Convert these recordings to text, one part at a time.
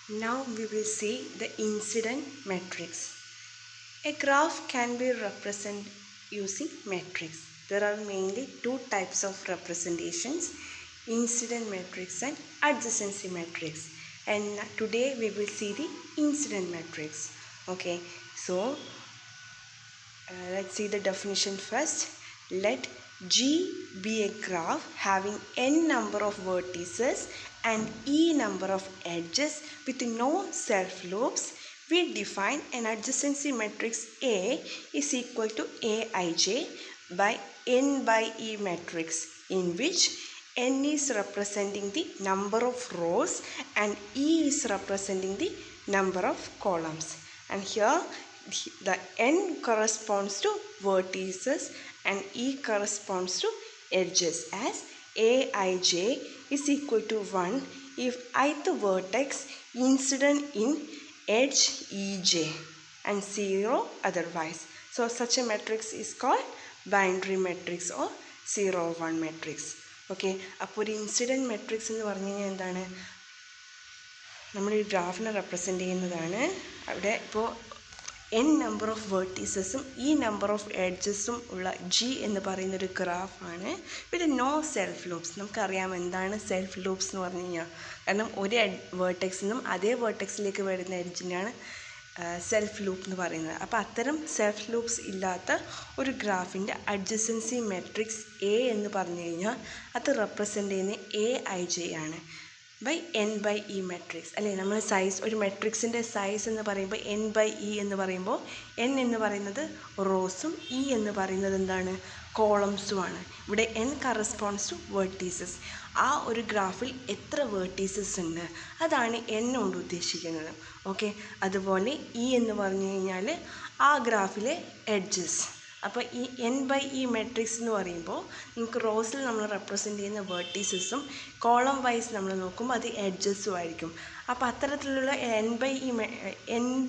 Now we will see the incidence matrix. A graph can be represented using matrix. There are mainly two types of representations, incidence matrix and adjacency matrix. And today we will see the incidence matrix. Okay, so let's see the definition first. Let G be a graph having n number of vertices and e number of edges with no self-loops. We define an adjacency matrix A is equal to Aij by n by e matrix, in which n is representing the number of rows and e is representing the number of columns. And here the n corresponds to vertices and e corresponds to edges, as Aij is equal to 1 if ith vertex incident in edge Ej and 0 otherwise. So such a matrix is called binary matrix or 0-1 matrix. Okay, അപ്പോൾ ഒരു incident matrix എന്ന് പറഞ്ഞു കഴിഞ്ഞാൽ എന്താണ്? നമ്മുടെ ഈ ഗ്രാഫിനെ represent ചെയ്യുന്നതാണ്. അവിടെ ഇപ്പോൾ n നമ്പർ ഓഫ് വേർട്ടീസസും ഈ നമ്പർ ഓഫ് എഡ്ജസും ഉള്ള G എന്ന് പറയുന്നൊരു ഗ്രാഫാണ്. പിന്നെ നോ സെൽഫ് ലൂപ്സ്. നമുക്കറിയാം എന്താണ് സെൽഫ് ലൂപ്സ് എന്ന് പറഞ്ഞു കഴിഞ്ഞാൽ. കാരണം ഒരു വേർട്ടെക്സിൽ നിന്നും അതേ വേർട്ടെക്സിലേക്ക് വരുന്ന എഡ്ജിനാണ് സെൽഫ് ലൂപ്പ് എന്ന് പറയുന്നത്. അപ്പോൾ അത്തരം സെൽഫ് ലൂപ്സ് ഇല്ലാത്ത ഒരു ഗ്രാഫിൻ്റെ അഡ്ജസൻസി മെട്രിക്സ് എ എന്ന് പറഞ്ഞു കഴിഞ്ഞാൽ അത് റെപ്രസെൻ്റ് ചെയ്യുന്ന Aij ആണ് by n by e matrix. അല്ലേ, നമ്മൾ സൈസ് ഒരു മെട്രിക്സിൻ്റെ സൈസ് എന്ന് പറയുമ്പോൾ n ബൈ ഇ എന്ന് പറയുമ്പോൾ n എന്ന് പറയുന്നത് റോസും ഇ എന്ന് പറയുന്നത് എന്താണ്, കോളംസുമാണ്. ഇവിടെ n കറസ്പോണ്ട്സ് ടു വേർട്ടീസസ്. ആ ഒരു ഗ്രാഫിൽ എത്ര വേർട്ടീസസ് ഉണ്ട് അതാണ് n കൊണ്ട് ഉദ്ദേശിക്കുന്നത്. ഓക്കെ, അതുപോലെ ഇ എന്ന് പറഞ്ഞു കഴിഞ്ഞാൽ ആ ഗ്രാഫിലെ എഡ്ജസ്. അപ്പോൾ ഈ n ബൈ ഇ മെട്രിക്സ് എന്ന് പറയുമ്പോൾ നമുക്ക് റോസിൽ നമ്മൾ റെപ്രസെൻ്റ് ചെയ്യുന്ന വേർട്ടീസസും കോളം വൈസ് നമ്മൾ നോക്കുമ്പോൾ അത് എഡ്ജസും ആയിരിക്കും. അപ്പോൾ അത്തരത്തിലുള്ള n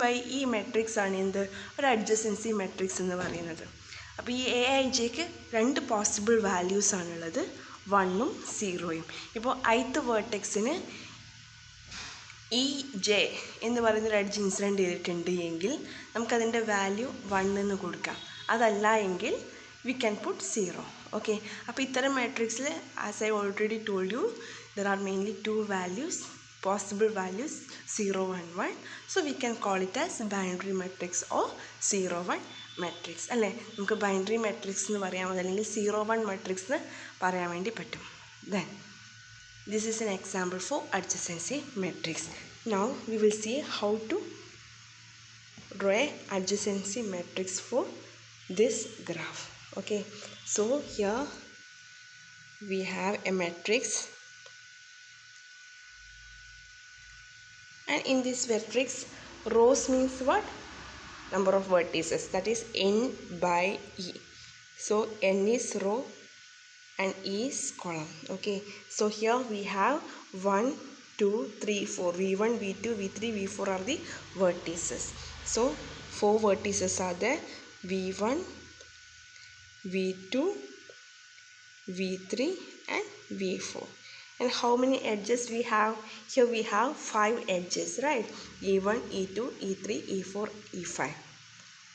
ബൈ ഇ മെട്രിക്സ് ആണ് എന്ത്, ഒരു അഡ്ജസൻസി മെട്രിക്സ് എന്ന് പറയുന്നത്. അപ്പോൾ ഈ Aijക്ക് രണ്ട് പോസിബിൾ വാല്യൂസ് ആണുള്ളത്, 1ഉം 0യും. ഇപ്പോൾ ith വേർട്ടെക്സിന് Ej എന്ന് പറയുന്നൊരു എഡ്ജ് ഇൻസിഡൻറ്റ് ചെയ്തിട്ടുണ്ട് എങ്കിൽ നമുക്കതിൻ്റെ വാല്യൂ 1 എന്ന് കൊടുക്കാം. അതല്ല എങ്കിൽ വി ക്യാൻ പുട്ട് 0. ഓക്കെ, അപ്പോൾ ഇത്തരം മാട്രിക്സിൽ as I already told you there are mainly to values, possible values 0 and 1. So we can call it as binary matrix or 0-1 matrix. അല്ലേ, നമുക്ക് ബൈനറി മാട്രിക്സ് എന്ന് പറയാം, അതല്ലെങ്കിൽ 0-1 മാട്രിക്സ് എന്ന് പറയാൻ വേണ്ടി പറ്റും. Then this is an example for adjacency matrix. Now we will see how to draw a adjacency matrix for this graph. Okay, so here we have a matrix, and in this matrix rows means what, number of vertices, that is n by e. So n is row and E is column. Okay, so here we have 1, 2, 3, 4. V1, V2, V3, V4 are the vertices. So 4 vertices are there, V1, V2, V3 and V4. And how many edges we have? Here we have 5 edges, right? E1, E2, E3, E4, E5.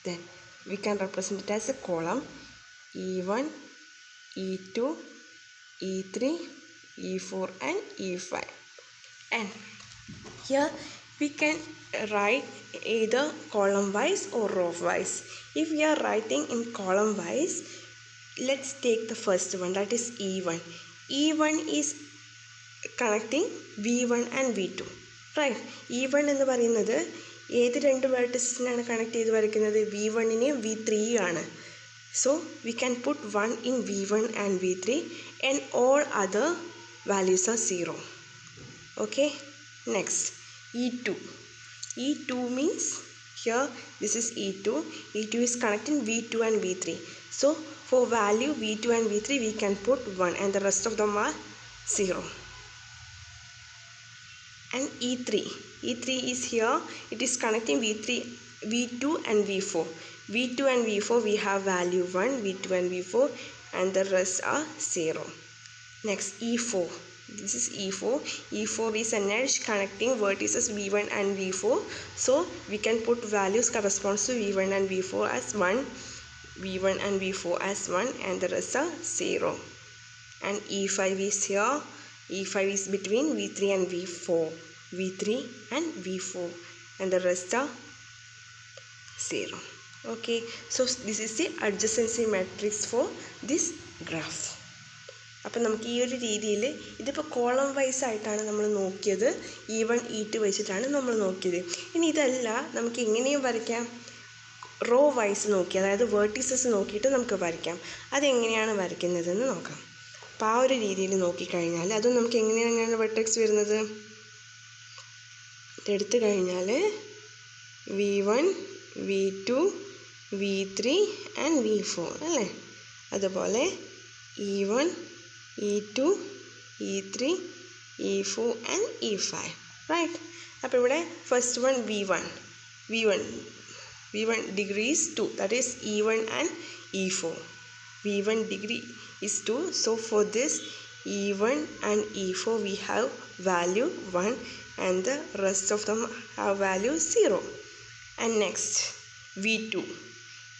Then we can represent it as a column, E1, E2, E3, E4 and E5. And here we can write either column wise or row wise. If we are writing in column wise, let's take the first one, that is E1. E1 is connecting V1 and V2, right? E1 എന്ന് പറയുന്നത് ഏത് രണ്ട് വേർട്ടിസിനാണ് connect ചെയ്ത് വരയ്ക്കുന്നത്, V1നെയും V3യും ആണ്. So we can put 1 in V1 and V3 and all other values are 0. Okay, next E2. E2 means here this is E2. E2 is connecting V2 and V3. So for value V2 and V3 we can put 1 and the rest of them are 0. And E3. E3 is here, it is connecting V2 and V4. V2 and V4 we have value 1, V2 and V4 and the rest are 0. Next E4. this is E4. E4 is an edge connecting vertices V1 and V4. So we can put values corresponds to V1 and V4 as 1, V1 and V4 as 1, and the rest are 0. And E5 is here. E5 is between V3 and V4. V3 and V4, and the rest are 0. Okay, so this is the adjacency matrix for this graph. അപ്പോൾ നമുക്ക് ഈ ഒരു രീതിയിൽ ഇതിപ്പോൾ column vice ആയിട്ടാണ് നമ്മൾ നോക്കിയത്, E1 E2 വെച്ചിട്ടാണ് നമ്മൾ നോക്കിയത്. ഇനി ഇതല്ല, നമുക്ക് എങ്ങനെയും വരയ്ക്കാം, റോ വൈസ് നോക്കി, അതായത് വേർട്ടീസസ് നോക്കിയിട്ട് നമുക്ക് വരയ്ക്കാം. അതെങ്ങനെയാണ് വരയ്ക്കുന്നതെന്ന് നോക്കാം. അപ്പോൾ ആ ഒരു രീതിയിൽ നോക്കിക്കഴിഞ്ഞാൽ അതും നമുക്ക് എങ്ങനെയാണ് വെർട്ടെക്സ് വരുന്നത്, ഇതെടുത്തു കഴിഞ്ഞാൽ V1 V2 V3 and V4 അല്ലേ. അതുപോലെ E1 E2 E3 E4 and E5, right. അപ്പോൾ ഇവിടെ first one V1 degree is 2, that is E1 and E4. V1 degree is 2, so for this E1 and E4 we have value 1 and the rest of them have value 0. And next V2.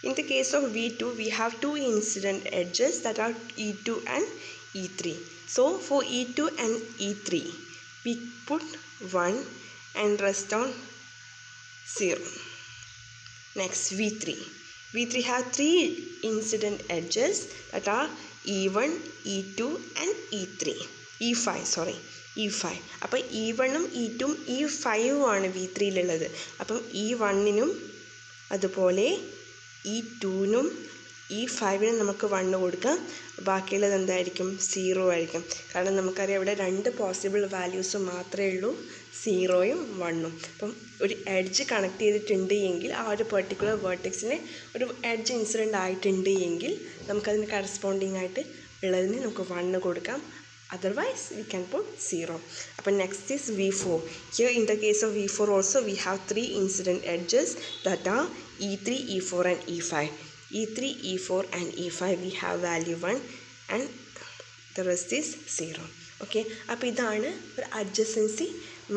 In the case of V2 we have two incident edges, that are E2 and E3. So for E2 and E3 we put 1 and rest on 0. Next V3 have three incident edges, that are E1 E2 and E5. അപ്പോൾ E1ഉം E2ഉം E5ഉം ആണ് V3യിലുള്ളത്. അപ്പം E1നും അതുപോലെ E2നും E5നും നമുക്ക് 1 കൊടുക്കാം, ബാക്കിയുള്ളത് എന്തായിരിക്കും, 0 ആയിരിക്കും. കാരണം നമുക്കറിയാം ഇവിടെ രണ്ട് പോസിബിൾ വാല്യൂസ് മാത്രമേ ഉള്ളൂ, 0ഉം 1ഉം. അപ്പം ഒരു എഡ്ജ് കണക്ട് ചെയ്തിട്ടുണ്ട് എങ്കിൽ, ആ ഒരു പെർട്ടിക്കുലർ വേർട്ടെക്സിന് ഒരു എഡ്ജ് ഇൻസിഡൻ്റ് ആയിട്ടുണ്ട് എങ്കിൽ നമുക്കതിന് കറസ്പോണ്ടിങ് ആയിട്ട് ഉള്ളതിന് നമുക്ക് 1 കൊടുക്കാം, otherwise we can put 0. But next is V4. Here in the case of V4 also we have three incident edges, that are E3 E4 and E5. E3 E4 and E5 we have value 1 and the rest is 0. Okay, അപ്പോൾ ഇതാണ് ഒരു adjacency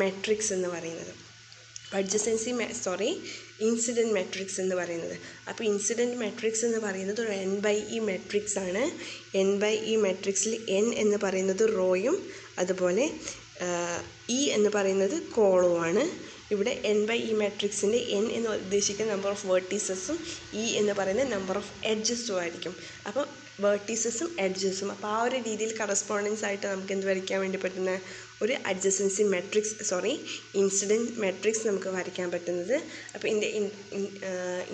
matrix എന്ന് പറയുന്നത്. Incident matrix എന്ന് പറയുന്നത്. അപ്പോൾ incident matrix എന്ന് പറയുന്നത് ഒരു N/E മെട്രിക്സ് ആണ്. N/E മെട്രിക്സിൽ N എന്ന് പറയുന്നത് റോയും അതുപോലെ E എന്ന് പറയുന്നത് കോളവുമാണ്. ഇവിടെ N/E മെട്രിക്സിൻ്റെ N എന്ന് ഉദ്ദേശിക്കുന്ന നമ്പർ ഓഫ് വേർട്ടീസസും E എന്ന് പറയുന്ന നമ്പർ ഓഫ് എഡ്ജസും ആയിരിക്കും. അപ്പോൾ വേർട്ടീസസും എഡ്ജസും, അപ്പോൾ ആ ഒരു രീതിയിൽ കറസ്പോണ്ടൻസ് ആയിട്ട് നമുക്ക് എന്ത് വരയ്ക്കാൻ വേണ്ടി പറ്റുന്ന ഒരു അഡ്ജസൻസി മെട്രിക്സ് ഇൻസിഡൻറ്റ് മെട്രിക്സ് നമുക്ക് വരയ്ക്കാൻ പറ്റുന്നത്. അപ്പോൾ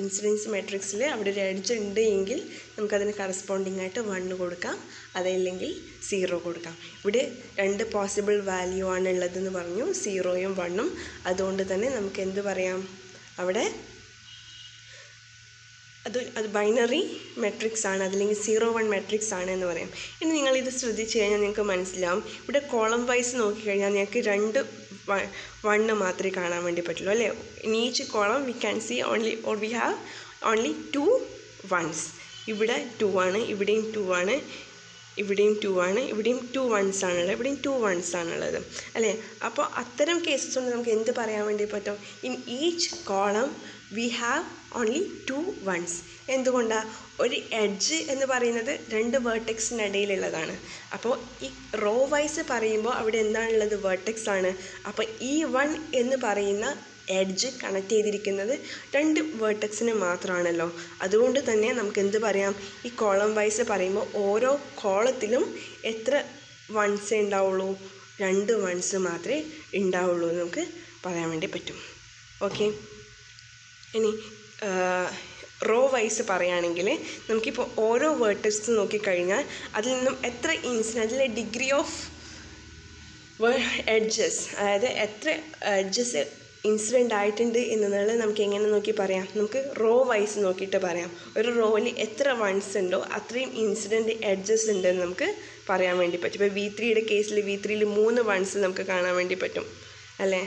ഇൻസിഡൻസ് മെട്രിക്സിൽ അവിടെ ഒരു എഡ്ജ് ഉണ്ട് എങ്കിൽ നമുക്കതിന് കറസ്പോണ്ടിങ് ആയിട്ട് 1 കൊടുക്കാം, അതല്ലെങ്കിൽ 0 കൊടുക്കാം. ഇവിടെ രണ്ട് പോസിബിൾ വാല്യൂ ആണ് ഉള്ളതെന്ന് പറഞ്ഞു, 0ഉം 1ഉം. അതുകൊണ്ട് തന്നെ നമുക്ക് എന്ത് പറയാം, അവിടെ അത് ബൈനറി മെട്രിക്സ് ആണ്, അതല്ലെങ്കിൽ 0-1 മെട്രിക്സ് ആണ് എന്ന് പറയാം. ഇനി നിങ്ങളിത് ശ്രദ്ധിച്ച് കഴിഞ്ഞാൽ നിങ്ങൾക്ക് മനസ്സിലാവും, ഇവിടെ കോളം വൈസ് നോക്കിക്കഴിഞ്ഞാൽ നിങ്ങൾക്ക് 1 മാത്രമേ കാണാൻ വേണ്ടി പറ്റുള്ളൂ അല്ലേ. In each column we can see we have only 2 1s. ഇവിടെ 2 ആണ്, ഇവിടെയും 2 ആണ്, ഇവിടെയും 2 ആണ്, ഇവിടെയും 2 1s ആണുള്ളത്, ഇവിടെയും 2 1s ആണുള്ളത് അല്ലേ. അപ്പോൾ അത്തരം കേസസ് കൊണ്ട് നമുക്ക് എന്ത് പറയാൻ വേണ്ടി പറ്റും, in each column we have only 2 1s. എന്തുകൊണ്ടാണ്, ഒരു എഡ്ജ് എന്ന് പറയുന്നത് രണ്ട് വേർട്ടെക്സിനിടയിലുള്ളതാണ്. അപ്പോൾ ഈ റോ വൈസ് പറയുമ്പോൾ അവിടെ എന്താണുള്ളത്, വേർട്ടെക്സ് ആണ്. അപ്പോൾ ഈ 1 എന്ന് പറയുന്ന എഡ്ജ് കണക്ട് ചെയ്തിരിക്കുന്നത് രണ്ട് വേർട്ടെക്സിന് മാത്രമാണല്ലോ. അതുകൊണ്ട് തന്നെ നമുക്ക് എന്ത് പറയാം, ഈ കോളം വൈസ് പറയുമ്പോൾ ഓരോ കോളത്തിലും എത്ര 1s ഉണ്ടാവുള്ളൂ, 2 1s മാത്രമേ ഉണ്ടാവുള്ളൂ എന്ന് നമുക്ക് പറയാൻ വേണ്ടി പറ്റും. ഓക്കെ, ഇനി റോ വൈസ് പറയുകയാണെങ്കിൽ നമുക്കിപ്പോൾ ഓരോ വേർട്ടെക്സ് നോക്കിക്കഴിഞ്ഞാൽ അതിൽ നിന്നും എത്ര അതിലെ ഡിഗ്രി ഓഫ് എഡ്ജസ്, അതായത് എത്ര എഡ്ജസ് ഇൻസിഡൻ്റ് ആയിട്ടുണ്ട് എന്നുള്ളത് നമുക്ക് എങ്ങനെ നോക്കി പറയാം, നമുക്ക് റോ വൈസ് നോക്കിയിട്ട് പറയാം. ഒരു റോയിൽ എത്ര 1s ഉണ്ടോ അത്രയും ഇൻസിഡൻറ്റ് എഡ്ജസ് ഉണ്ടെന്ന് നമുക്ക് പറയാൻ വേണ്ടി പറ്റും. ഇപ്പോൾ V3യുടെ കേസിൽ V3യിൽ 3 1s നമുക്ക് കാണാൻ വേണ്ടി പറ്റും അല്ലേ.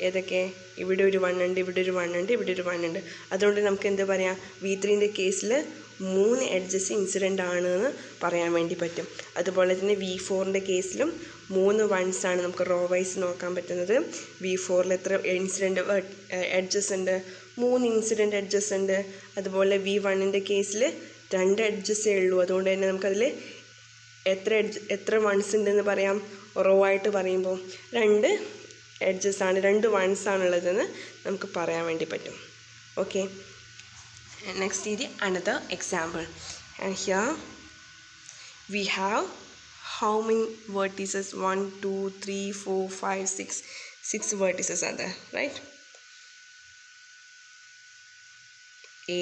ഏതൊക്കെ, ഇവിടെ ഒരു 1 ഉണ്ട്, ഇവിടെ ഒരു 1 ഉണ്ട്, ഇവിടെ ഒരു 1 ഉണ്ട്. അതുകൊണ്ട് നമുക്ക് എന്ത് പറയാം, V3ൻ്റെ കേസിൽ 3 എഡ്ജസ് ഇൻസിഡൻ്റ് ആണെന്ന് പറയാൻ വേണ്ടി പറ്റും. അതുപോലെ തന്നെ V4ൻ്റെ കേസിലും 3 വൺസ് ആണ് നമുക്ക് റോ വൈസ് നോക്കാൻ പറ്റുന്നത്. V4ൽ എത്ര ഇൻസിഡൻ്റ് എഡ്ജസ് ഉണ്ട്? 3 ഇൻസിഡൻ്റ് എഡ്ജസ് ഉണ്ട്. അതുപോലെ V1ൻ്റെ കേസിൽ 2 എഡ്ജസേ ഉള്ളൂ. അതുകൊണ്ട് തന്നെ നമുക്കതിൽ എത്ര വൺസ് ഉണ്ടെന്ന് പറയാം? റോ ആയിട്ട് പറയുമ്പോൾ 2 എഡ്ജസ് ആണ്, 2 വൺസ് ആണുള്ളതെന്ന് നമുക്ക് പറയാൻ വേണ്ടി പറ്റും. Okay, next is another example, and here we have how many vertices? 1 2 3 4 5 6 vertices are there, right?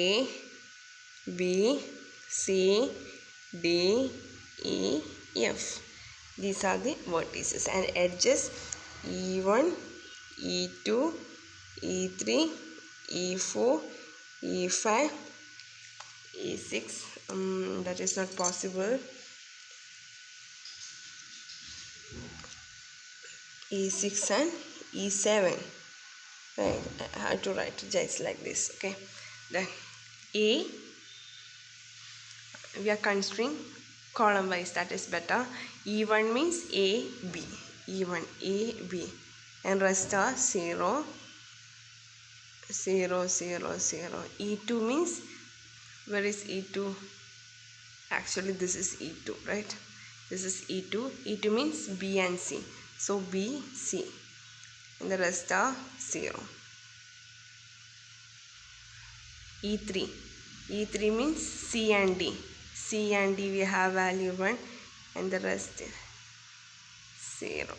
A B C D E F, these are the vertices, and edges E1 E2 E3 E4 E5 E6, that is not possible, E6 and E7, right? I have to write just like this. Okay, then A, we are considering column wise, that is better. E1 means A B, E1 A B, and rest are 0 0 0 0. E2 means, where is E2? Actually this is E2, right? This is E2. E2 means B and C, so B C, and the rest are 0. E3, E3 means C and D. C and D we have value 1, and the rest is 0.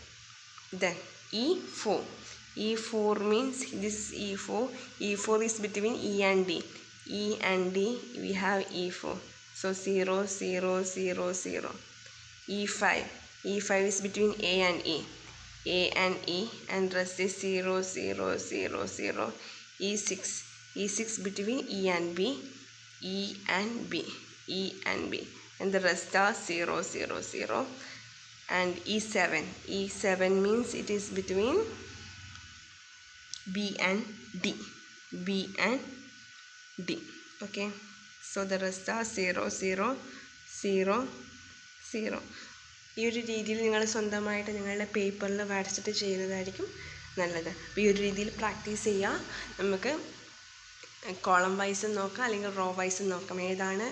Then E4, E4 means this is E4. E4 is between E and D. E and D we have E4, so 0 0 0 0. E5, E5 is between A and E, A and E, and rest is 0 0 0 0. E6, E6 between E and B, E and B, E and B, and the rest are 0 0 0. And E7, E7 means it is between B and D, B and D. Okay, so the rest are 0 0 0 0. ഈ ഒരു രീതിയിൽ നിങ്ങൾ സ്വന്തമായിട്ട് നിങ്ങളുടെ പേപ്പറിൽ വരച്ചിട്ട് ചെയ്യുന്നതായിരിക്കും നല്ലത്. ഈ ഒരു രീതിയിൽ പ്രാക്ടീസ് ചെയ്യുക. നമുക്ക് കോളം വൈസും നോക്കാം, അല്ലെങ്കിൽ റോ വൈസും നോക്കാം. ഏതാണ്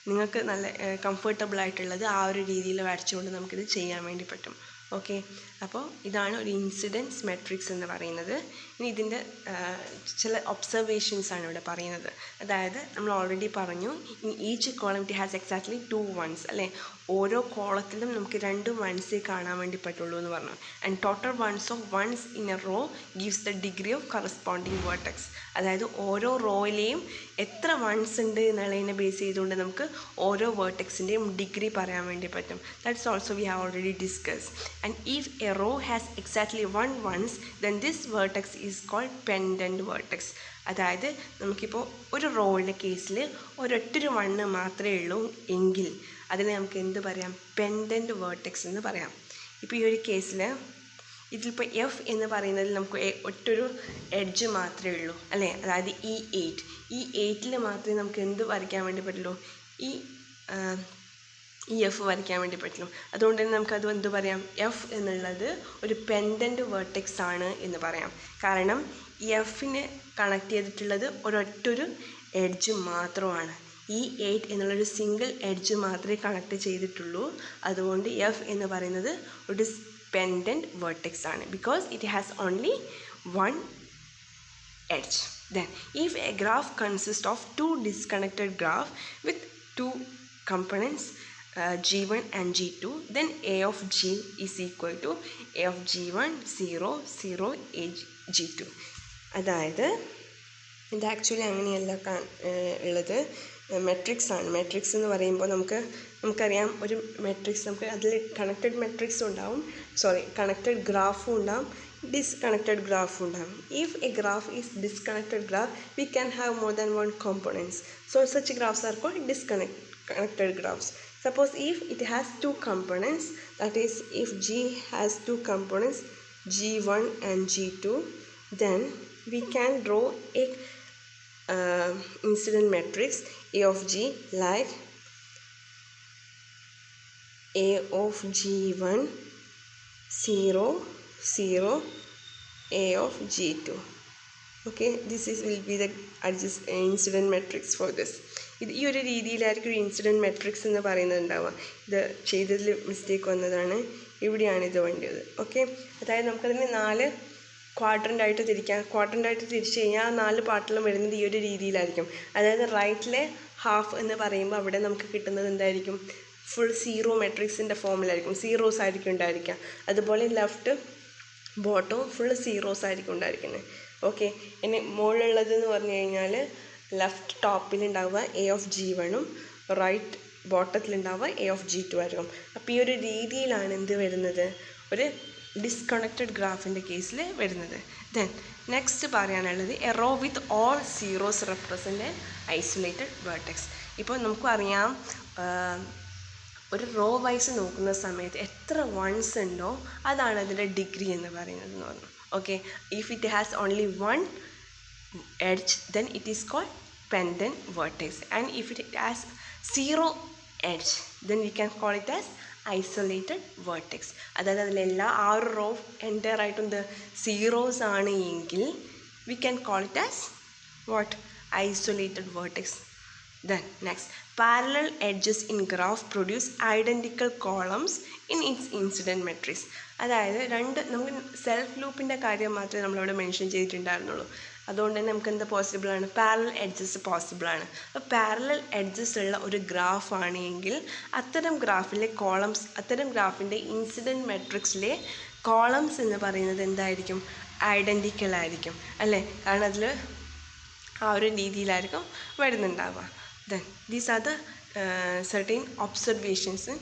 നിങ്ങൾക്ക് നല്ല കംഫർട്ടബിൾ ആയിട്ടുള്ളത് ആ ഒരു രീതിയിൽ വരച്ചുകൊണ്ട് നമുക്കിത് ചെയ്യാൻ വേണ്ടി പറ്റും. ഓക്കെ, അപ്പോൾ ഇതാണ് ഒരു ഇൻസിഡൻസ് മെട്രിക്സ് എന്ന് പറയുന്നത്. ഇനി ഇതിൻ്റെ ചില ഒബ്സർവേഷൻസ് ആണ് ഇവിടെ പറയുന്നത്. അതായത് നമ്മൾ ഓൾറെഡി പറഞ്ഞു, in each column it has exactly 2 ones, അല്ലേ? ഓരോ കോളത്തിലും നമുക്ക് 2 വൺസേ കാണാൻ വേണ്ടി പറ്റുള്ളൂ എന്ന് പറഞ്ഞു. And total ones of ones in a row gives the degree of corresponding vertex. അതായത് ഓരോ റോയിലെയും എത്ര വൺസ് ഉണ്ട് എന്നുള്ളതിനെ ബേസ് ചെയ്തുകൊണ്ട് നമുക്ക് ഓരോ വേർട്ടെക്സിൻ്റെയും ഡിഗ്രി പറയാൻ വേണ്ടി പറ്റും. That's also we have already discuss. And if a row has exactly 1 once, then this vertex is called pendant vertex. അതായത് നമുക്കിപ്പോൾ ഒരു റോയുടെ കേസിൽ ഒരൊറ്റൊരു 1 മാത്രമേ ഉള്ളൂ എങ്കിൽ അതിനെ നമുക്ക് എന്ത് പറയാം? പെൻഡൻറ്റ് വേർട്ടെക്സ് എന്ന് പറയാം. ഇപ്പോൾ ഈ ഒരു കേസിൽ ഇതിലിപ്പോൾ എഫ് എന്ന് പറയുന്നതിൽ നമുക്ക് ഒറ്റൊരു എഡ്ജ് മാത്രമേ ഉള്ളൂ, അല്ലേ? അതായത് ഈ 8ൽ മാത്രമേ നമുക്ക് എന്ത് വരയ്ക്കാൻ വേണ്ടി പറ്റുള്ളൂ? ഈ എഫ് വരയ്ക്കാൻ വേണ്ടി പറ്റുള്ളൂ. അതുകൊണ്ട് തന്നെ നമുക്കത് എന്ത് പറയാം? എഫ് എന്നുള്ളത് ഒരു പെൻഡൻറ്റ് വേർട്ടെക്സ് ആണ് എന്ന് പറയാം. കാരണം ഈ എഫിനെ കണക്ട് ചെയ്തിട്ടുള്ളത് ഒരൊറ്റൊരു എഡ്ജ് മാത്രമാണ്. ഈ 8 എന്നുള്ളൊരു സിംഗിൾ എഡ്ജ് മാത്രമേ കണക്ട് ചെയ്തിട്ടുള്ളൂ. അതുകൊണ്ട് എഫ് എന്ന് പറയുന്നത് ഒരു പെൻഡൻറ്റ് വേർട്ടെക്സ് ആണ്. Because it has only 1 edge. Then if a graph consists of 2 disconnected graph with 2 components G1 and G2, then A of G is equal to A of G1 0 0 A G2. അതായത് ഇത് actually അങ്ങനെയല്ല ഉള്ളത്, matrix ആണ്. Matrix എന്ന് പറയുമ്പോൾ നമുക്കറിയാം, ഒരു matrix നമുക്ക് അതിൽ കണക്റ്റഡ് മെട്രിക്സും ഉണ്ടാവും, കണക്റ്റഡ് ഗ്രാഫും ഉണ്ടാവും, disconnected graph ഉണ്ടാവും. If a graph is disconnected graph, we can have more than 1 components. So such graphs are called disconnected graphs. Suppose if it has 2 components, that is if G has 2 components, G1 and G2, then we can draw a incident matrix A of G like A of G1 0 0 A of G2. Okay, this will be the incident matrix for this. ഈ ഒരു രീതിയിലായിരിക്കും ഒരു incident matrix എന്ന് പറയുന്നത് ഉണ്ടാവുക. ഇത് ചെയ്തതിൽ mistake വന്നതാണ്, ഇവിടെയാണ് ഇത് വേണ്ടത്. ഓക്കെ, അതായത് നമുക്കതിന് 4 ക്വാഡ്രൻ്റായിട്ട് തിരിക്കാം. ക്വാഡ്രൻ്റായിട്ട് തിരിച്ചു കഴിഞ്ഞാൽ 4 പാർട്ടിലും വരുന്നത് ഈ ഒരു രീതിയിലായിരിക്കും. അതായത് റൈറ്റിലെ ഹാഫ് എന്ന് പറയുമ്പോൾ അവിടെ നമുക്ക് കിട്ടുന്നത് എന്തായിരിക്കും? ഫുൾ സീറോ മെട്രിക്സിൻ്റെ ഫോമിലായിരിക്കും, സീറോസ് ആയിരിക്കും ഉണ്ടായിരിക്കുക. അതുപോലെ ലെഫ്റ്റ് ബോട്ടം ഫുൾ സീറോസ് ആയിരിക്കും ഉണ്ടായിരിക്കുന്നത്. ഓക്കെ, ഇനി മുകളിലുള്ളതെന്ന് പറഞ്ഞു കഴിഞ്ഞാൽ ലെഫ്റ്റ് ടോപ്പിലുണ്ടാവുക A of G1 റൈറ്റ് ബോട്ടത്തിലുണ്ടാവുക A of G2 ആയിരിക്കും. അപ്പോൾ ഈ ഒരു രീതിയിലാണ് എന്ത് വരുന്നത്? ഒരു ഡിസ്കണക്റ്റഡ് ഗ്രാഫിൻ്റെ കേസിൽ വരുന്നത്. ദെൻ നെക്സ്റ്റ് പറയാനുള്ളത് a row with all zeros represent isolated vertex. ഇപ്പോൾ നമുക്കും അറിയാം, ഒരു റോ വൈസ് നോക്കുന്ന സമയത്ത് എത്ര വൺസ് ഉണ്ടോ അതാണ് അതിൻ്റെ ഡിഗ്രി എന്ന് പറയുന്നത് എന്ന് പറഞ്ഞു. Okay, if it has only one edge then it is called pendant vertex, and if it has zero edge then we can call it as isolated vertex. അതായത് അതിലെല്ലാം ആ ഒരു റോ എൻ്റയർ ആയിട്ടും സീറോസ് ആണ് എങ്കിൽ we can call it as what? Isolated vertex. Then next, parallel edges in graph produce identical columns in its incident matrix. അതായത് നമുക്ക് self ലൂപ്പിൻ്റെ കാര്യം മാത്രമേ നമ്മളിവിടെ മെൻഷൻ ചെയ്തിട്ടുണ്ടായിരുന്നുള്ളൂ. അതുകൊണ്ട് തന്നെ നമുക്ക് എന്താ പോസിബിളാണ്? Parallel edges പോസിബിളാണ്. അപ്പോൾ പാരലൽ എഡ്ജസ് ഉള്ള ഒരു ഗ്രാഫാണ് എങ്കിൽ അത്തരം ഗ്രാഫിലെ കോളംസ്, അത്തരം ഗ്രാഫിൻ്റെ ഇൻസിഡൻറ്റ് മെട്രിക്സിലെ കോളംസ് എന്ന് പറയുന്നത് എന്തായിരിക്കും? ഐഡൻറ്റിക്കൽ ആയിരിക്കും അല്ലേ? കാരണം അതിൽ ആ ഒരു രീതിയിലായിരിക്കും വരുന്നുണ്ടാവുക. Then these are the certain observations in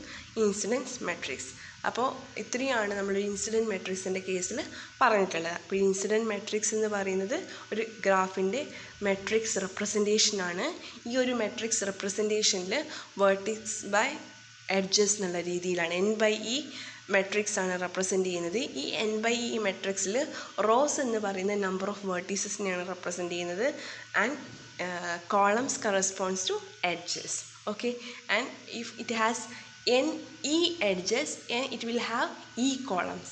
incidence matrix. അപ്പോൾ ഇത്രയാണ് നമ്മൾ ഇൻസിഡൻറ്റ് മെട്രിക്സിൻ്റെ കേസിൽ പറഞ്ഞിട്ടുള്ളത്. അപ്പോൾ ഇൻസിഡൻറ്റ് മെട്രിക്സ് എന്ന് പറയുന്നത് ഒരു ഗ്രാഫിൻ്റെ മെട്രിക്സ് റെപ്രസെൻറ്റേഷനാണ്. ഈ ഒരു മെട്രിക്സ് റെപ്രസെൻറ്റേഷനിൽ വേർട്ടിക്സ് ബൈ എഡ്ജസ് എന്നുള്ള രീതിയിലാണ് N/E മെട്രിക്സ് ആണ് റെപ്രസെൻറ്റ് ചെയ്യുന്നത്. ഈ N/E മെട്രിക്സിൽ റോസ് എന്ന് പറയുന്ന നമ്പർ ഓഫ് വേർട്ടീസസിനെയാണ് റെപ്രസെൻറ്റ് ചെയ്യുന്നത്, and columns corresponds to edges. Okay, and if it has NE edges and it will have E columns.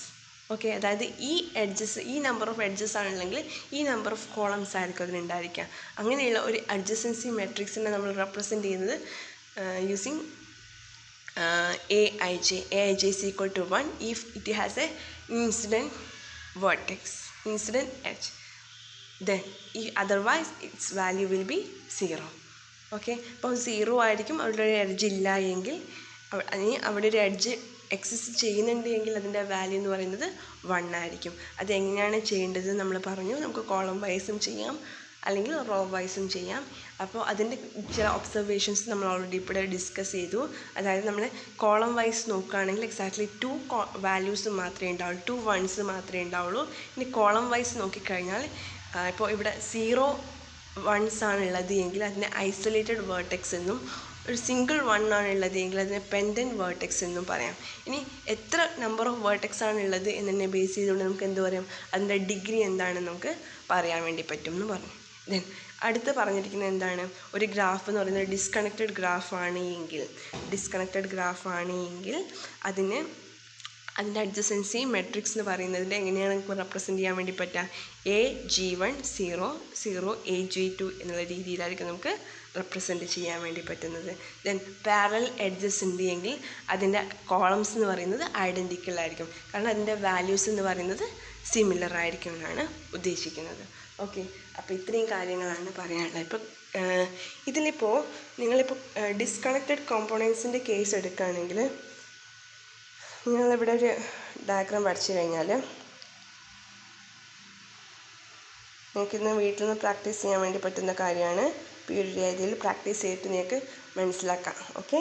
Okay, അതായത് ഈ എഡ്ജസ്, ഈ നമ്പർ ഓഫ് എഡ്ജസ് ആണെങ്കിൽ ഈ നമ്പർ ഓഫ് കോളംസ് ആയിരിക്കും അതിനുണ്ടായിരിക്കുക. അങ്ങനെയുള്ള ഒരു അഡ്ജസൻസി മെട്രിക്സിനെ നമ്മൾ റെപ്രസെൻറ്റ് ചെയ്യുന്നത് using AIJ. AIJ is equal to 1 if it has a incident vertex, incident edge. Then otherwise its value will be 0. Okay, അപ്പോൾ 0 ആയിരിക്കും. അവിടെ ഒരു എഡ്ജ് ഇല്ല എങ്കിൽ, അവിടെ ഒരു എഡ്ജ് എക്സിസ്റ്റ് ചെയ്യുന്നുണ്ട് എങ്കിൽ അതിൻ്റെ വാല്യൂ എന്ന് പറയുന്നത് 1 ആയിരിക്കും. അതെങ്ങനെയാണ് ചെയ്യേണ്ടത് നമ്മൾ പറഞ്ഞു. നമുക്ക് കോളം വൈസും ചെയ്യാം അല്ലെങ്കിൽ റോ വൈസും ചെയ്യാം. അപ്പോൾ അതിൻ്റെ ചില ഒബ്സർവേഷൻസ് നമ്മൾ ഓൾറെഡി ഇവിടെ ഡിസ്കസ് ചെയ്തു. അതായത് നമ്മൾ കോളം വൈസ് നോക്കുകയാണെങ്കിൽ എക്സാക്ട്ലി 2 വാല്യൂസ് മാത്രമേ ഉണ്ടാവുള്ളൂ, 2 വൺസ് മാത്രമേ ഉണ്ടാവുള്ളൂ. ഇനി കോളം വൈസ് നോക്കിക്കഴിഞ്ഞാൽ ഇപ്പോൾ ഇവിടെ 0 വൺസ് ആണുള്ളത് എങ്കിൽ അതിനെ ഐസൊലേറ്റഡ് വേർട്ടെക്സ് എന്നും, ഒരു സിംഗിൾ 1 ആണുള്ളത് എങ്കിൽ അതിനെ പെൻഡൻറ്റ് വേർട്ടെക്സ് എന്നും പറയാം. ഇനി എത്ര നമ്പർ ഓഫ് വേർട്ടെക്സ് ആണുള്ളത് എന്നതിനെ ബേസ് ചെയ്തുകൊണ്ട് നമുക്ക് എന്ത് പറയാം? അതിൻ്റെ ഡിഗ്രി എന്താണെന്ന് നമുക്ക് പറയാൻ വേണ്ടി പറ്റും എന്ന് പറഞ്ഞു. ദെൻ അടുത്ത് പറഞ്ഞിരിക്കുന്നത് എന്താണ്? ഒരു ഗ്രാഫ് എന്ന് പറയുന്നത് ഡിസ്കണക്റ്റഡ് ഗ്രാഫാണ് എങ്കിൽ അതിൻ്റെ അഡ്ജസൻസി മെട്രിക്സ് എന്ന് പറയുന്നതിൻ്റെ എങ്ങനെയാണ് നമുക്ക് റെപ്രസെൻറ്റ് ചെയ്യാൻ വേണ്ടി പറ്റുക? AG1 0 0 AG2 എന്നുള്ള രീതിയിലായിരിക്കും നമുക്ക് റെപ്രസെൻറ്റ് ചെയ്യാൻ വേണ്ടി പറ്റുന്നത്. ദെൻ പാരലൽ എഡ്ജസ് ഉണ്ട് എങ്കിൽ അതിൻ്റെ കോളംസ് എന്ന് പറയുന്നത് ഐഡൻറ്റിക്കൽ ആയിരിക്കും, കാരണം അതിൻ്റെ വാല്യൂസ് എന്ന് പറയുന്നത് സിമിലർ ആയിരിക്കും എന്നാണ് ഉദ്ദേശിക്കുന്നത്. ഓക്കെ, അപ്പോൾ ഇത്രയും കാര്യങ്ങളാണ് പറയാനുള്ളത്. ഇപ്പം ഇതിലിപ്പോൾ നിങ്ങളിപ്പോൾ ഡിസ്കണക്റ്റഡ് കോമ്പോണൻസിൻ്റെ കേസ് എടുക്കുകയാണെങ്കിൽ നിങ്ങളിവിടെ ഒരു ഡയഗ്രാം വരച്ചു കഴിഞ്ഞാൽ നിങ്ങൾക്കിന്ന് വീട്ടിൽ നിന്ന് പ്രാക്ടീസ് ചെയ്യാൻ വേണ്ടി പറ്റുന്ന കാര്യമാണ്. ഈ ഒരു രീതിയിൽ പ്രാക്ടീസ് ചെയ്തിട്ട് നിങ്ങൾക്ക് മനസ്സിലാക്കാം. Okay,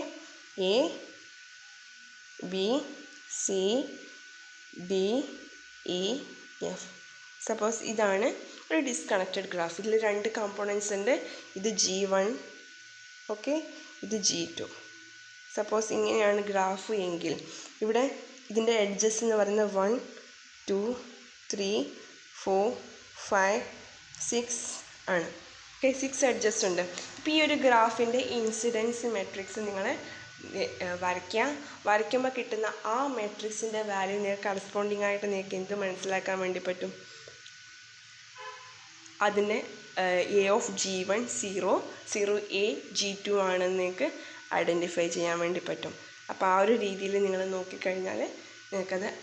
ABCDEF. സപ്പോസ് ഇതാണ് ഒരു ഡിസ്കണക്റ്റഡ് ഗ്രാഫ്. ഇതിൽ 2 കമ്പോണൻസ് ഉണ്ട്. ഇത് G1, ഓക്കെ, ഇത് G2. സപ്പോസ് ഇങ്ങനെയാണ് ഗ്രാഫ് എങ്കിൽ ഇവിടെ ഇതിൻ്റെ എഡ്ജസ് എന്ന് പറയുന്നത് 1 2 3 4 5 6 ആണ്. ഓക്കെ 6 എഡ്ജസ് ഉണ്ട്. അപ്പോൾ ഈ ഒരു ഗ്രാഫിൻ്റെ ഇൻസിഡൻസ് മെട്രിക്സ് നിങ്ങൾ വരയ്ക്കുമ്പോൾ കിട്ടുന്ന ആ മെട്രിക്സിൻ്റെ വാല്യൂ നിങ്ങൾക്ക് കറസ്പോണ്ടിങ് ആയിട്ട് നിങ്ങൾക്ക് എന്ത് മനസ്സിലാക്കാൻ വേണ്ടി പറ്റും? അതിന് A of G1 0 A G2 ആണെന്ന് നിങ്ങൾക്ക് ഐഡൻറ്റിഫൈ ചെയ്യാൻ വേണ്ടി പറ്റും. അപ്പോൾ ആ ഒരു രീതിയിൽ നിങ്ങൾ നോക്കിക്കഴിഞ്ഞാൽ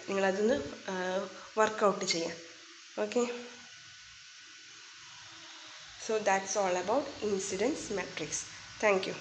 നിങ്ങളതൊന്ന് വർക്കൗട്ട് ചെയ്യാം. Okay, so that's all about incidence matrix. Thank you.